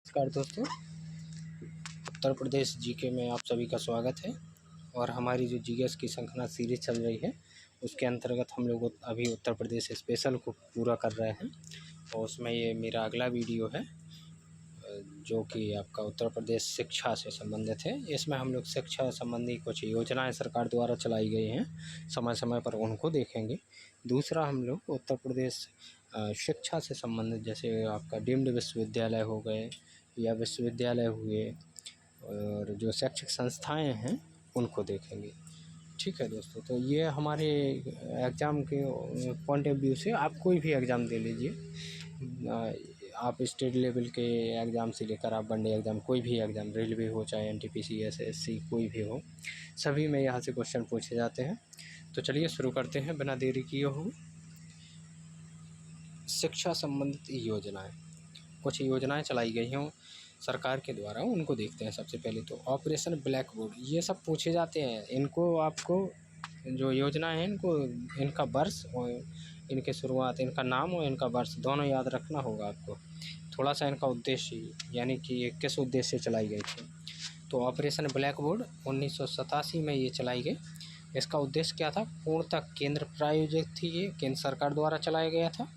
नमस्कार दोस्तों, उत्तर प्रदेश जीके में आप सभी का स्वागत है। और हमारी जो जीएस की श्रृंखला सीरीज चल रही है उसके अंतर्गत हम लोग अभी उत्तर प्रदेश स्पेशल को पूरा कर रहे हैं। और उसमें ये मेरा अगला वीडियो है जो कि आपका उत्तर प्रदेश शिक्षा से संबंधित है। इसमें हम लोग शिक्षा संबंधी कुछ योजनाएं सरकार द्वारा चलाई गई हैं, समय समय पर उनको देखेंगे। दूसरा, हम लोग उत्तर प्रदेश शिक्षा से संबंधित जैसे आपका डीम्ड विश्वविद्यालय हो गए या विश्वविद्यालय हुए और जो शैक्षिक संस्थाएं हैं उनको देखेंगे। ठीक है दोस्तों, तो ये हमारे एग्ज़ाम के पॉइंट ऑफ व्यू से आप कोई भी एग्ज़ाम दे लीजिए। आप स्टेट लेवल के एग्ज़ाम से लेकर आप वनडे एग्ज़ाम, कोई भी एग्ज़ाम, रेलवे हो चाहे एनटीपीसी एसएससी कोई भी हो, सभी में यहाँ से क्वेश्चन पूछे जाते हैं। तो चलिए शुरू करते हैं बिना देरी किए हुए। शिक्षा संबंधित योजनाएं, कुछ योजनाएं चलाई गई हैं सरकार के द्वारा, उनको देखते हैं। सबसे पहले तो ऑपरेशन ब्लैक बोर्ड, ये सब पूछे जाते हैं। इनको आपको जो योजना है इनका वर्ष और इनके शुरुआत, इनका नाम और इनका वर्ष दोनों याद रखना होगा आपको। थोड़ा सा इनका उद्देश्य, यानी कि ये किस उद्देश्य से चलाई गई थी। तो ऑपरेशन ब्लैक बोर्ड 1987 में ये चलाई गई। इसका उद्देश्य क्या था? पूर्णतः केंद्र प्रायोजित थी, ये केंद्र सरकार द्वारा चलाया गया था।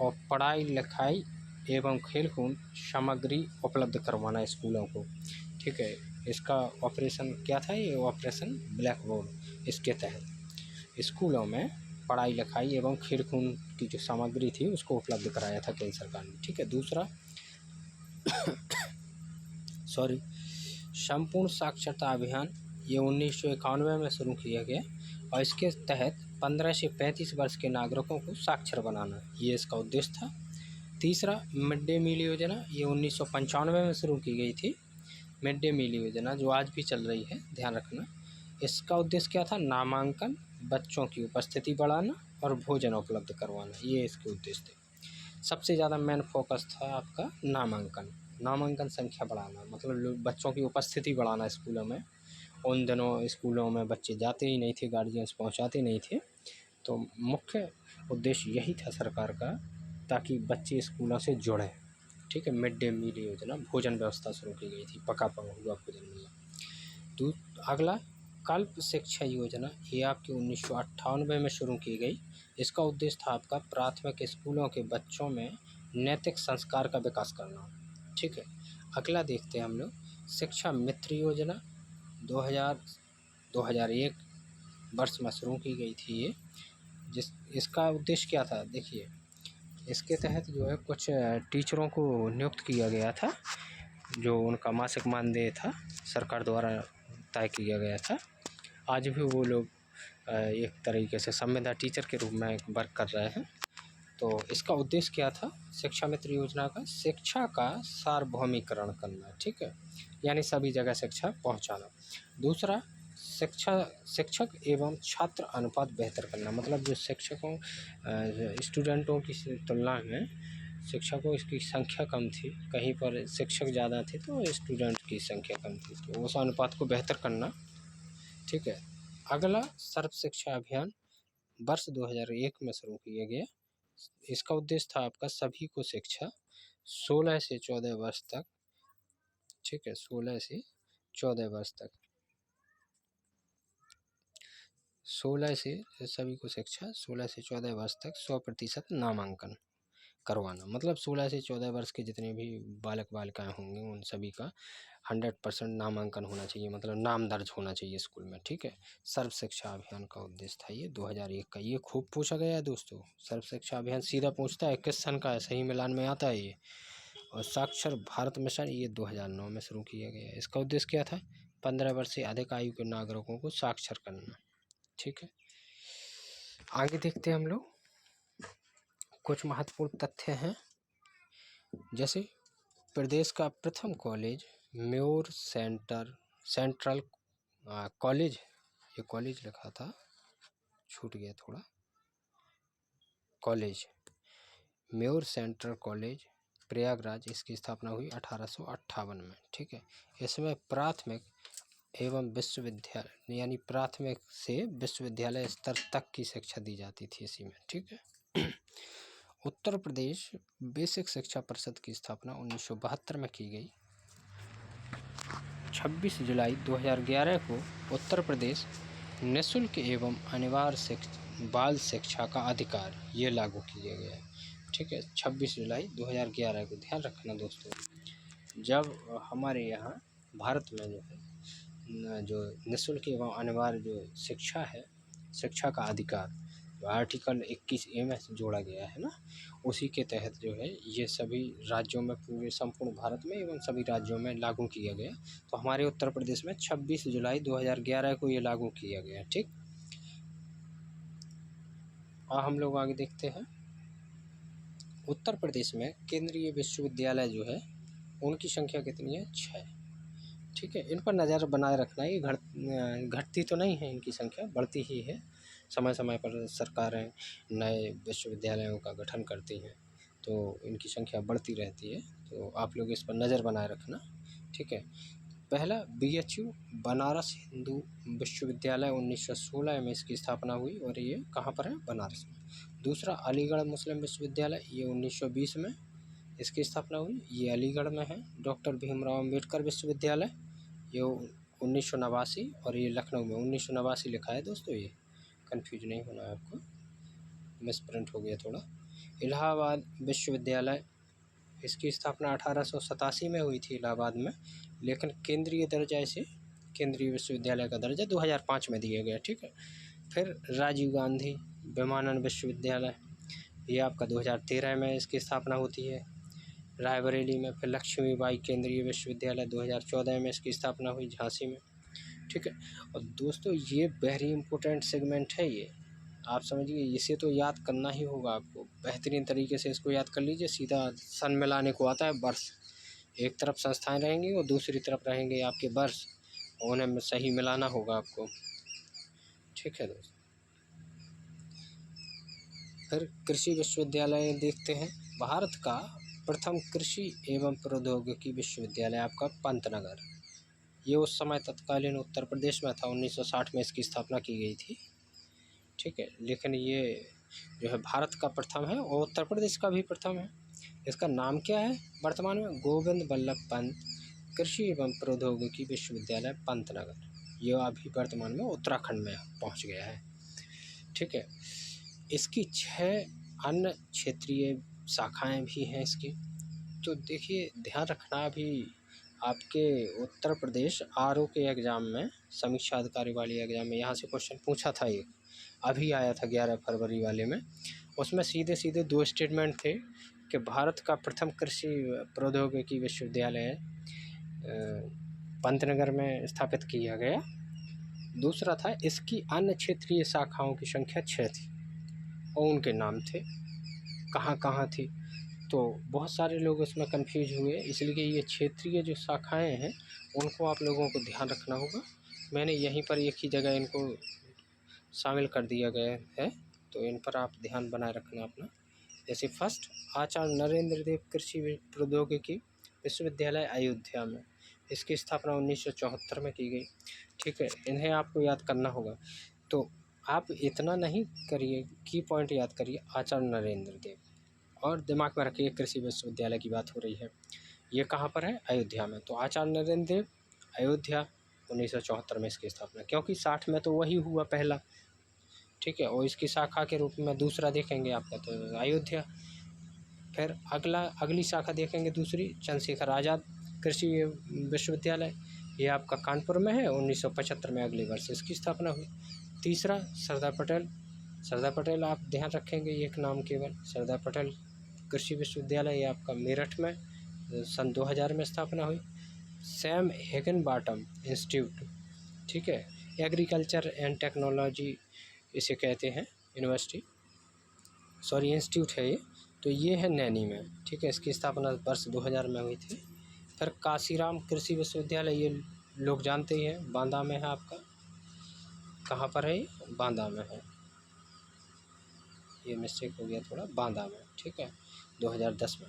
और पढ़ाई लिखाई एवं खेलकूद सामग्री उपलब्ध करवाना स्कूलों को। ठीक है, इसका ऑपरेशन क्या था? ये ऑपरेशन ब्लैक बोर्ड, इसके तहत स्कूलों में पढ़ाई लिखाई एवं खेलकूद की जो सामग्री थी उसको उपलब्ध कराया था केंद्र सरकार ने। ठीक है, दूसरा संपूर्ण साक्षरता अभियान, ये 1991 में शुरू किया गया और इसके तहत 15 से 35 वर्ष के नागरिकों को साक्षर बनाना, ये इसका उद्देश्य था। तीसरा, मिड डे मील योजना, ये 1995 में शुरू की गई थी। मिड डे मील योजना जो आज भी चल रही है, ध्यान रखना। इसका उद्देश्य क्या था? नामांकन, बच्चों की उपस्थिति बढ़ाना और भोजन उपलब्ध करवाना, ये इसके उद्देश्य थे। सबसे ज़्यादा मेन फोकस था आपका नामांकन संख्या बढ़ाना, मतलब बच्चों की उपस्थिति बढ़ाना स्कूलों में। उन दिनों स्कूलों में बच्चे जाते ही नहीं थे, गार्जियंस पहुंचाते नहीं थे। तो मुख्य उद्देश्य यही था सरकार का, ताकि बच्चे स्कूलों से जुड़ें। ठीक है, मिड डे मील योजना, भोजन व्यवस्था शुरू की गई थी, पका हुआ भोजन मिला। अगला, कल्प शिक्षा योजना, ये आपकी 1998 में शुरू की गई। इसका उद्देश्य था आपका प्राथमिक स्कूलों के बच्चों में नैतिक संस्कार का विकास करना। ठीक है, अगला देखते हैं हम लोग, शिक्षा मित्र योजना 2001 वर्ष में शुरू की गई थी ये। इसका उद्देश्य क्या था? देखिए, इसके तहत जो है कुछ टीचरों को नियुक्त किया गया था, जो उनका मासिक मानदेय था सरकार द्वारा तय किया गया था। आज भी वो लोग एक तरीके से संविदा टीचर के रूप में वर्क कर रहे हैं। तो इसका उद्देश्य क्या था शिक्षा मित्र योजना का? शिक्षा का सार्वभौमिकरण करना। ठीक है, यानी सभी जगह शिक्षा पहुंचाना। दूसरा, शिक्षक एवं छात्र अनुपात बेहतर करना, मतलब जो शिक्षकों स्टूडेंटों की तुलना में शिक्षकों इसकी संख्या कम थी, कहीं पर शिक्षक ज़्यादा थे तो स्टूडेंट की संख्या कम थी, तो उस अनुपात को बेहतर करना। ठीक है, अगला, सर्व शिक्षा अभियान वर्ष 2001 में शुरू किया गया। इसका उद्देश्य था आपका सभी को शिक्षा 16 से 14 वर्ष तक। ठीक है, 16 से 14 वर्ष तक, 16 से सभी को शिक्षा 16 से 14 वर्ष तक 100% नामांकन करवाना, मतलब 16 से 14 वर्ष के जितने भी बालक बालिकाएं होंगे उन सभी का 100% नामांकन होना चाहिए, मतलब नाम दर्ज होना चाहिए स्कूल में। ठीक है, सर्व शिक्षा अभियान का उद्देश्य था ये 2001 का। ये खूब पूछा गया है दोस्तों, सर्व शिक्षा अभियान सीधा पूछता है किस सन का है, सही मिलान में आता है ये। और साक्षर भारत मिशन, ये 2009 में शुरू किया गया है। इसका उद्देश्य क्या था? 15 वर्ष से अधिक आयु के नागरिकों को साक्षर करना। ठीक है, आगे देखते हैं हम लोग, कुछ महत्वपूर्ण तथ्य हैं। जैसे प्रदेश का प्रथम कॉलेज म्योर सेंट्रल कॉलेज, ये कॉलेज लिखा था, छूट गया थोड़ा, college more central college Prayagraj, इसकी स्थापना हुई 1858 में। ठीक है, इसमें प्राथमिक एवं विश्वविद्यालय, यानी प्राथमिक से विश्वविद्यालय स्तर तक की शिक्षा दी जाती थी इसी में। ठीक है, उत्तर प्रदेश बेसिक शिक्षा परिषद की स्थापना 1972 में की गई। 26 जुलाई 2011 को उत्तर प्रदेश निःशुल्क एवं अनिवार्य बाल शिक्षा का अधिकार ये लागू किया गया है। ठीक है, 26 जुलाई 2011 को ध्यान रखना दोस्तों। जब हमारे यहाँ भारत में जो है जो निःशुल्क एवं अनिवार्य जो शिक्षा है, शिक्षा का अधिकार आर्टिकल 21A में जोड़ा गया है ना, उसी के तहत जो है ये सभी राज्यों में, पूरे संपूर्ण भारत में एवं सभी राज्यों में लागू किया गया। तो हमारे उत्तर प्रदेश में 26 जुलाई 2011 को ये लागू किया गया। ठीक, हम लोग आगे देखते हैं। उत्तर प्रदेश में केंद्रीय विश्वविद्यालय जो है उनकी संख्या कितनी है? 6। ठीक है, इन पर नज़र बनाए रखना है। घटती तो नहीं है, इनकी संख्या बढ़ती ही है। समय समय पर सरकारें नए विश्वविद्यालयों का गठन करती हैं तो इनकी संख्या बढ़ती रहती है, तो आप लोग इस पर नज़र बनाए रखना। ठीक है, पहला BHU बनारस हिंदू विश्वविद्यालय 1916 में इसकी स्थापना हुई और ये कहाँ पर है? बनारस में। दूसरा अलीगढ़ मुस्लिम विश्वविद्यालय, ये 1920 में इसकी स्थापना हुई, ये अलीगढ़ में है। डॉक्टर भीमराव अम्बेडकर विश्वविद्यालय, ये 1989 और ये लखनऊ में 1989 लिखा है दोस्तों, ये कंफ्यूज नहीं होना है आपको, मिस प्रिंट हो गया थोड़ा। इलाहाबाद विश्वविद्यालय, इसकी स्थापना 1887 में हुई थी इलाहाबाद में, लेकिन केंद्रीय दर्जा इसे केंद्रीय विश्वविद्यालय का दर्जा 2005 में दिया गया। ठीक है, फिर राजीव गांधी विमानन विश्वविद्यालय, ये आपका 2013 में इसकी स्थापना होती है रायबरेली में। फिर लक्ष्मीबाई केंद्रीय विश्वविद्यालय 2014 में इसकी स्थापना हुई झांसी में। ठीक है, और दोस्तों ये वेरी इंपॉर्टेंट सेगमेंट है, ये आप समझिए, इसे तो याद करना ही होगा आपको। बेहतरीन तरीके से इसको याद कर लीजिए। सीधा सन मिलाने को आता है वर्ष, एक तरफ संस्थाएं रहेंगी और दूसरी तरफ रहेंगे आपके वर्ष, उन्हें सही मिलाना होगा आपको। ठीक है दोस्तों, फिर कृषि विश्वविद्यालय देखते हैं। भारत का प्रथम कृषि एवं प्रौद्योगिकी विश्वविद्यालय आपका पंतनगर, ये उस समय तत्कालीन उत्तर प्रदेश में था। 1960 में इसकी स्थापना की गई थी। ठीक है, लेकिन ये जो है भारत का प्रथम है और उत्तर प्रदेश का भी प्रथम है। इसका नाम क्या है वर्तमान में? गोविंद बल्लभ पंत कृषि एवं प्रौद्योगिकी विश्वविद्यालय पंतनगर, ये अभी वर्तमान में उत्तराखंड में पहुंच गया है। ठीक है, इसकी 6 अन्य क्षेत्रीय शाखाएं भी हैं इसकी। तो देखिए ध्यान रखना, अभी आपके उत्तर प्रदेश RO के एग्ज़ाम में, समीक्षा अधिकारी वाले एग्ज़ाम में यहाँ से क्वेश्चन पूछा था, ये अभी आया था 11 फरवरी वाले में। उसमें सीधे सीधे 2 स्टेटमेंट थे कि भारत का प्रथम कृषि प्रौद्योगिकी विश्वविद्यालय पंतनगर में स्थापित किया गया। दूसरा था इसकी अन्य क्षेत्रीय शाखाओं की संख्या 6 थी और उनके नाम थे, कहाँ कहाँ थी। तो बहुत सारे लोग इसमें कंफ्यूज हुए, इसलिए ये क्षेत्रीय जो शाखाएं हैं उनको आप लोगों को ध्यान रखना होगा। मैंने यहीं पर एक ही जगह इनको शामिल कर दिया गया है, तो इन पर आप ध्यान बनाए रखना अपना। जैसे फर्स्ट, आचार्य नरेंद्र देव कृषि प्रौद्योगिकी विश्वविद्यालय अयोध्या में, इसकी स्थापना 1974 में की गई। ठीक है, इन्हें आपको याद करना होगा। तो आप इतना नहीं करिए, की पॉइंट याद करिए, आचार्य नरेंद्र देव, और दिमाग में रखिए कृषि विश्वविद्यालय की बात हो रही है, ये कहाँ पर है? अयोध्या में। तो आचार्य नरेंद्र देव अयोध्या 1974 में इसकी स्थापना, क्योंकि 60 में तो वही हुआ पहला। ठीक है, और इसकी शाखा के रूप में दूसरा देखेंगे आपका तो अयोध्या। फिर अगली शाखा देखेंगे दूसरी, चंद्रशेखर आज़ाद कृषि विश्वविद्यालय, ये आपका कानपुर में है। 1975 में अगले वर्ष इसकी स्थापना हुई। तीसरा सरदार पटेल आप ध्यान रखेंगे, एक नाम केवल, सरदार पटेल कृषि विश्वविद्यालय, ये आपका मेरठ में सन 2000 में स्थापना हुई। सैम हिगनबॉटम इंस्टीट्यूट, ठीक है, एग्रीकल्चर एंड टेक्नोलॉजी इसे कहते हैं, इंस्टीट्यूट है ये, तो ये है नैनी में। ठीक है, इसकी स्थापना वर्ष 2000 में हुई थी। फिर काशीराम कृषि विश्वविद्यालय, ये लोग जानते ही हैं, बांदा में है आपका। कहाँ पर है ये? बांदा में है, ये मिस्टेक हो गया थोड़ा, बांदा में। ठीक है, 2010 में।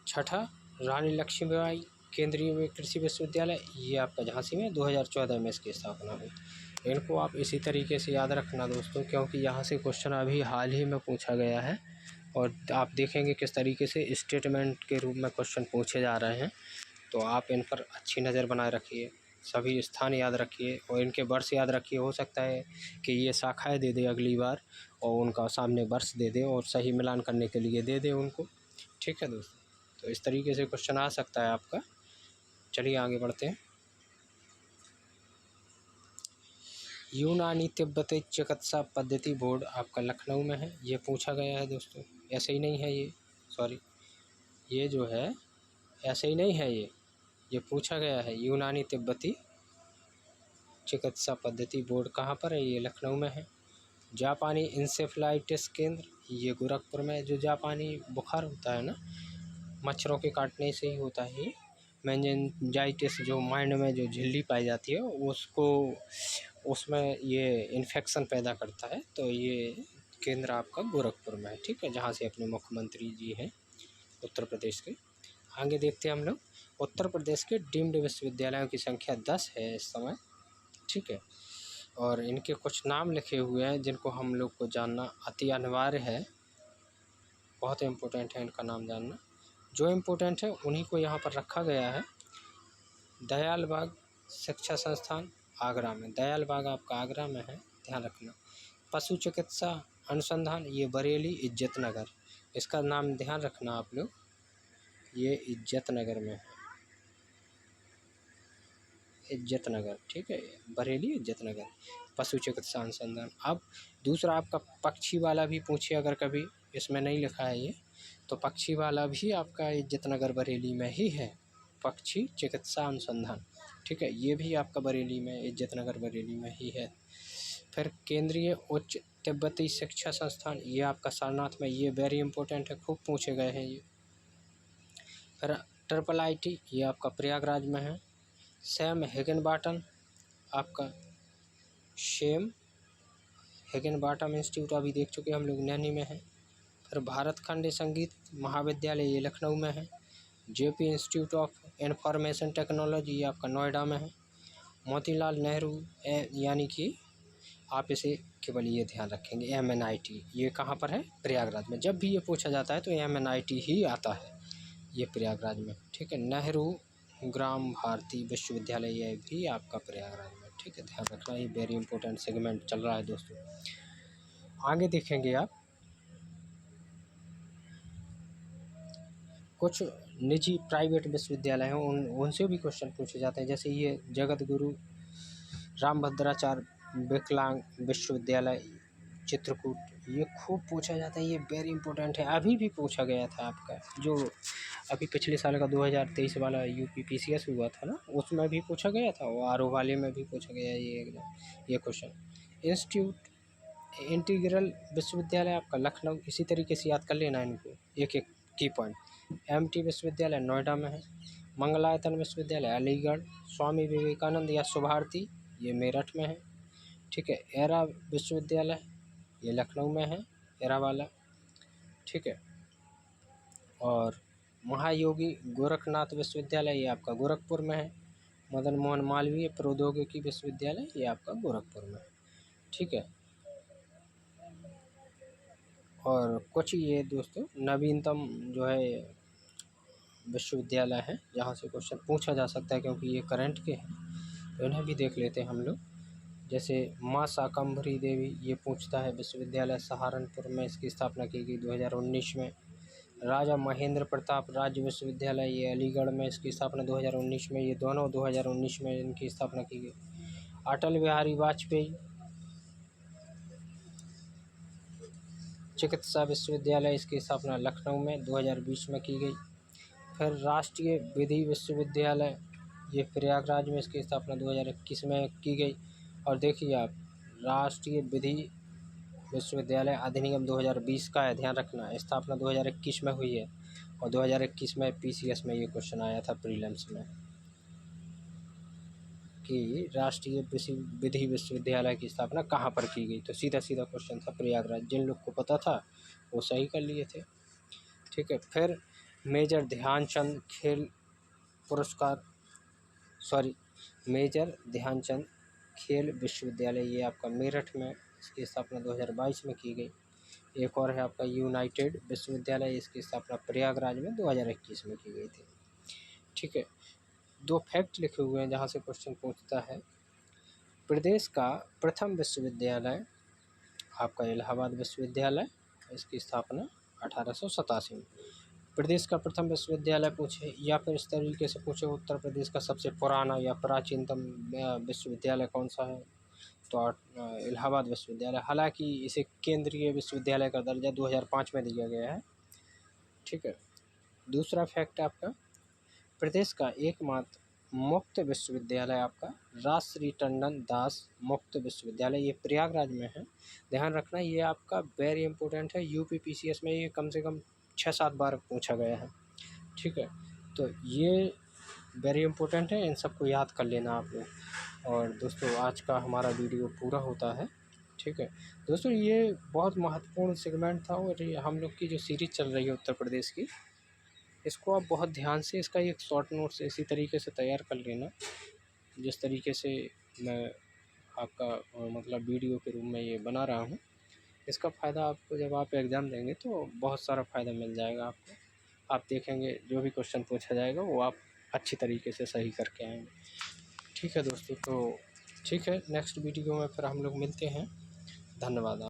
छठा, रानी लक्ष्मीबाई केंद्रीय कृषि विश्वविद्यालय, ये आपका झांसी में 2014 में इसकी स्थापना हुई। इनको आप इसी तरीके से याद रखना दोस्तों, क्योंकि यहाँ से क्वेश्चन अभी हाल ही में पूछा गया है और आप देखेंगे किस तरीके से स्टेटमेंट के रूप में क्वेश्चन पूछे जा रहे हैं। तो आप इन पर अच्छी नज़र बनाए रखिए, सभी स्थान याद रखिए और इनके वर्ष याद रखिए। हो सकता है कि ये शाखाएँ दे दे अगली बार और उनका सामने वर्ष दे दे और सही मिलान करने के लिए दे दे उनको। ठीक है दोस्तों, तो इस तरीके से क्वेश्चन आ सकता है आपका। चलिए आगे बढ़ते हैं। यूनानी तिब्बती चिकित्सा पद्धति बोर्ड आपका लखनऊ में है, ये पूछा गया है दोस्तों। ऐसे ही नहीं है ये, सॉरी, ये जो है ऐसे ही नहीं है, ये पूछा गया है। यूनानी तिब्बती चिकित्सा पद्धति बोर्ड कहाँ पर है? ये लखनऊ में है। जापानी इंसेफ्लाइटिस केंद्र, ये गोरखपुर में है। जो जापानी बुखार होता है ना, मच्छरों के काटने से ही होता है। मेनिंजाइटिस जो माइंड में जो झिल्ली पाई जाती है उसको, उसमें ये इन्फेक्शन पैदा करता है। तो ये केंद्र आपका गोरखपुर में है। ठीक है, जहाँ से अपने मुख्यमंत्री जी हैं उत्तर प्रदेश के। आगे देखते हैं हम लोग। उत्तर प्रदेश के डीम्ड विश्वविद्यालयों की संख्या 10 है इस समय। ठीक है, और इनके कुछ नाम लिखे हुए हैं जिनको हम लोग को जानना अति अनिवार्य है, बहुत इम्पोर्टेंट है इनका नाम जानना। जो इम्पोर्टेंट है उन्हीं को यहाँ पर रखा गया है। दयाल बाग शिक्षा संस्थान आगरा में, दयाल बाग आपका आगरा में है, ध्यान रखना। पशु चिकित्सा अनुसंधान, ये बरेली इज्जत नगर, इसका नाम ध्यान रखना आप लोग, ये इज्जत नगर में है, इज्जत नगर। ठीक है, बरेली इज्जत नगर, पशु चिकित्सा अनुसंधान। अब दूसरा आपका पक्षी वाला भी पूछे अगर कभी, इसमें नहीं लिखा है ये, तो पक्षी वाला भी आपका इज्जत नगर बरेली में ही है, पक्षी चिकित्सा अनुसंधान। ठीक है, ये भी आपका बरेली में, इज्जत नगर बरेली में ही है। फिर केंद्रीय उच्च तिब्बती शिक्षा संस्थान, ये आपका सारनाथ में, ये वेरी इंपॉर्टेंट है, खूब पूछे गए हैं ये। फिर ट्रिपल IIT, ये आपका प्रयागराज में है। सैम हिगनबाटम आपका, शेम हिगनबाटम इंस्टीट्यूट अभी देख चुके हम लोग, नैनी में है। फिर भारत खंड संगीत महाविद्यालय, ये लखनऊ में है। JP institute of information technology, ये आपका नोएडा में है। मोतीलाल नेहरू यानी कि आप इसे केवल ये ध्यान रखेंगे MNIT, ये कहाँ पर है? प्रयागराज में। जब भी ये पूछा जाता है तो MNIT ही आता है, ये प्रयागराज में। ठीक है, नेहरू ग्राम भारती विश्वविद्यालय, ये भी आपका प्रयागराज में। ठीक है, ध्यान रखना, ये वेरी इंपॉर्टेंट सेगमेंट चल रहा है दोस्तों। आगे देखेंगे आप, कुछ निजी प्राइवेट विश्वविद्यालय हैं उनसे भी क्वेश्चन पूछे जाते हैं। जैसे ये जगत गुरु रामभद्राचार्य विकलांग विश्वविद्यालय चित्रकूट, ये खूब पूछा जाता है, ये वेरी इंपॉर्टेंट है। अभी भी पूछा गया था आपका, जो अभी पिछले साल का 2023 वाला UP PCS हुआ था ना, उसमें भी पूछा गया था, और RO वाले में भी पूछा गया ये क्वेश्चन। इंस्टीट्यूट इंटीग्रल विश्वविद्यालय आपका लखनऊ, इसी तरीके से याद कर लेना इनको, एक एक की पॉइंट। MT विश्वविद्यालय नोएडा में है। मंगलायतन विश्वविद्यालय अलीगढ़। स्वामी विवेकानंद या सुभारती, ये मेरठ में है। ठीक है, एरा विश्वविद्यालय, ये लखनऊ में है, एरा वाला। ठीक है, और महायोगी गोरखनाथ विश्वविद्यालय, ये आपका गोरखपुर में है। मदन मोहन मालवीय प्रौद्योगिकी विश्वविद्यालय, ये आपका गोरखपुर में है। ठीक है, और कुछ ये दोस्तों नवीनतम जो है विश्वविद्यालय है जहाँ से क्वेश्चन पूछा जा सकता है, क्योंकि ये करंट के हैं, तो इन्हें भी देख लेते हैं हम लोग। जैसे माँ शाकंभरी देवी, ये पूछता है, विश्वविद्यालय सहारनपुर में, इसकी स्थापना की गई 2019 में। राजा महेंद्र प्रताप राज्य विश्वविद्यालय, ये अलीगढ़ में, इसकी स्थापना 2019 में, ये दोनों 2019 में इनकी स्थापना की गई। अटल बिहारी वाजपेयी चिकित्सा विश्वविद्यालय, इसकी स्थापना लखनऊ में 2020 में की गई। फिर राष्ट्रीय विधि विश्वविद्यालय, ये प्रयागराज में, इसकी स्थापना 2021 में की गई। और देखिए आप, राष्ट्रीय विधि विश्वविद्यालय अधिनियम 2020 का है, ध्यान रखना, स्थापना 2021 में हुई है, और 2021 में PCS में ये क्वेश्चन आया था प्रीलिम्स में कि राष्ट्रीय विधि विश्वविद्यालय की स्थापना कहाँ पर की गई, तो सीधा सीधा क्वेश्चन था प्रयागराज। जिन लोग को पता था वो सही कर लिए थे। ठीक है, फिर मेजर ध्यानचंद खेल पुरस्कार, सॉरी, मेजर ध्यानचंद खेल विश्वविद्यालय, ये आपका मेरठ में इसकी स्थापना 2022 में की गई। एक और है आपका यूनाइटेड विश्वविद्यालय, इसकी स्थापना प्रयागराज में 2021 में की गई थी। ठीक है, 2 फैक्ट लिखे हुए हैं जहाँ से क्वेश्चन पूछता है। प्रदेश का प्रथम विश्वविद्यालय आपका इलाहाबाद विश्वविद्यालय, इसकी स्थापना 1887 में। प्रदेश का प्रथम विश्वविद्यालय पूछे या फिर इस तरीके से पूछे उत्तर प्रदेश का सबसे पुराना या प्राचीनतम विश्वविद्यालय कौन सा है, तो इलाहाबाद विश्वविद्यालय। हालांकि इसे केंद्रीय विश्वविद्यालय का दर्जा 2005 में दिया गया है। ठीक है, दूसरा फैक्ट आपका, प्रदेश का एकमात्र मुक्त विश्वविद्यालय आपका राजश्री टंडन दास मुक्त विश्वविद्यालय, ये प्रयागराज में है। ध्यान रखना, ये आपका वेरी इंपॉर्टेंट है, यूपीपीसीएस में ये कम से कम 6-7 बार पूछा गया है। ठीक है, तो ये वेरी इंपॉर्टेंट है, इन सबको याद कर लेना आप लोग। और दोस्तों आज का हमारा वीडियो पूरा होता है। ठीक है दोस्तों, ये बहुत महत्वपूर्ण सेगमेंट था और ये हम लोग की जो सीरीज़ चल रही है उत्तर प्रदेश की, इसको आप बहुत ध्यान से, इसका एक शॉर्ट नोट्स इसी तरीके से तैयार कर लेना जिस तरीके से मैं आपका मतलब वीडियो के रूप में ये बना रहा हूँ। इसका फ़ायदा आपको जब आप एग्ज़ाम देंगे तो बहुत सारा फ़ायदा मिल जाएगा आपको। आप देखेंगे जो भी क्वेश्चन पूछा जाएगा वो आप अच्छी तरीके से सही करके आएँगे। ठीक है दोस्तों, तो ठीक है, नेक्स्ट वीडियो में फिर हम लोग मिलते हैं। धन्यवाद।